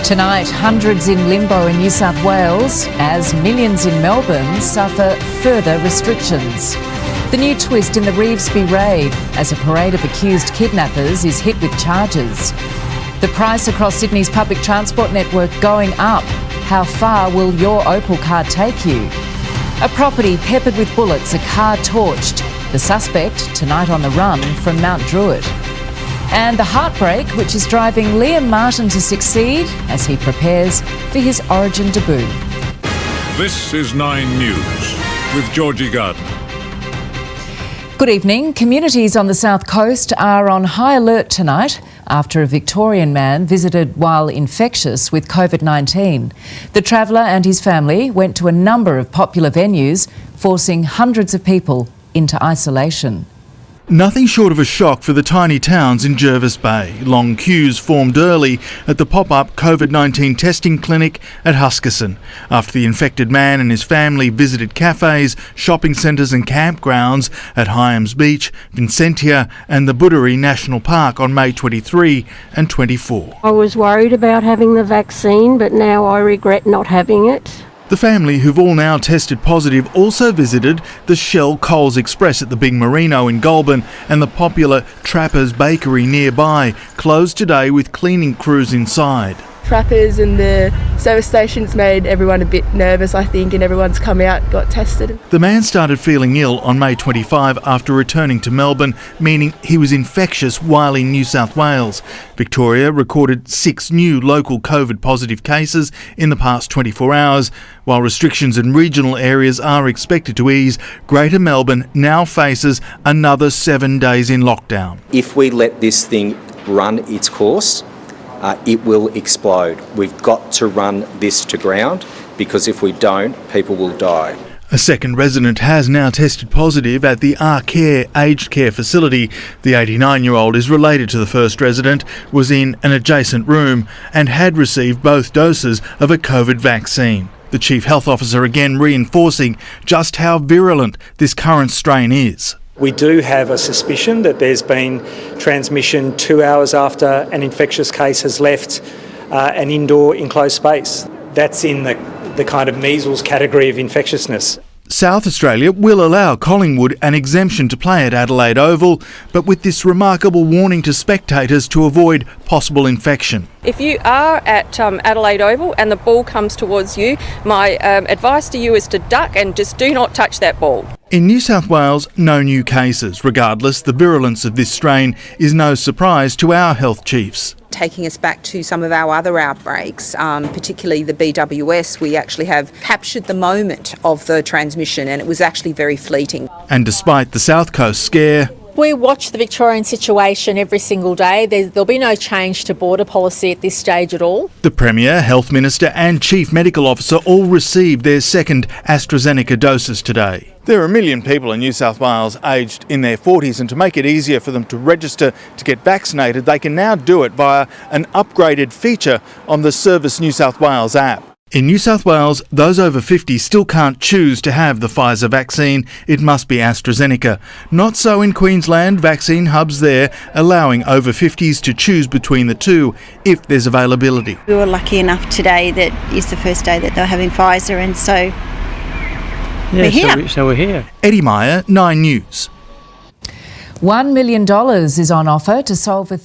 Tonight, hundreds in limbo in New South Wales as millions in Melbourne suffer further restrictions. The new twist in the Revesby raid as a parade of accused kidnappers is hit with charges. The price across Sydney's public transport network going up. How far will your Opal car take you? A property peppered with bullets, a car torched. The suspect tonight on the run from Mount Druitt. And the heartbreak which is driving Liam Martin to succeed as he prepares for his Origin debut. This is 9 News with Georgie Garden. Good evening. Communities on the South Coast are on high alert tonight after a Victorian man visited while infectious with COVID-19. The traveller and his family went to a number of popular venues, forcing hundreds of people into isolation. Nothing short of a shock for the tiny towns in Jervis Bay. Long queues formed early at the pop-up COVID-19 testing clinic at Huskisson after the infected man and his family visited cafes, shopping centres and campgrounds at Hyams Beach, Vincentia and the Budary National Park on May 23 and 24. I was worried about having the vaccine, but now I regret not having it. The family, who've all now tested positive, also visited the Shell Coles Express at the Big Merino in Goulburn and the popular Trappers Bakery nearby, closed today with cleaning crews inside. Trappers and the service stations made everyone a bit nervous, I think, and everyone's come out, got tested. The man started feeling ill on May 25 after returning to Melbourne, meaning he was infectious while in New South Wales. Victoria recorded 6 new local COVID positive cases in the past 24 hours. While restrictions in regional areas are expected to ease, Greater Melbourne now faces another 7 days in lockdown. If we let this thing run its course, it will explode. We've got to run this to ground because if we don't, people will die. A second resident has now tested positive at the Care aged care facility. The 89-year-old is related to the first resident, was in an adjacent room and had received both doses of a COVID vaccine. The Chief Health Officer again reinforcing just how virulent this current strain is. We do have a suspicion that there's been transmission 2 hours after an infectious case has left an indoor enclosed space. That's in the kind of measles category of infectiousness. South Australia will allow Collingwood an exemption to play at Adelaide Oval, but with this remarkable warning to spectators to avoid possible infection. If you are at Adelaide Oval and the ball comes towards you, my advice to you is to duck and just do not touch that ball. In New South Wales, no new cases. Regardless, the virulence of this strain is no surprise to our health chiefs. Taking us back to some of our other outbreaks, particularly the BWS, we actually have captured the moment of the transmission and it was actually very fleeting. And despite the South Coast scare, we watch the Victorian situation every single day. There'll be no change to border policy at this stage at all. The Premier, Health Minister and Chief Medical Officer all received their second AstraZeneca doses today. There are 1 million people in New South Wales aged in their 40s, and to make it easier for them to register to get vaccinated, they can now do it via an upgraded feature on the Service New South Wales app. In New South Wales, those over 50 still can't choose to have the Pfizer vaccine. It must be AstraZeneca. Not so in Queensland. Vaccine hubs there allowing over 50s to choose between the two if there's availability. We were lucky enough today that is the first day that they're having Pfizer, and so we're here. So we're here. Eddie Meyer, 9 News. $1 million is on offer to solve a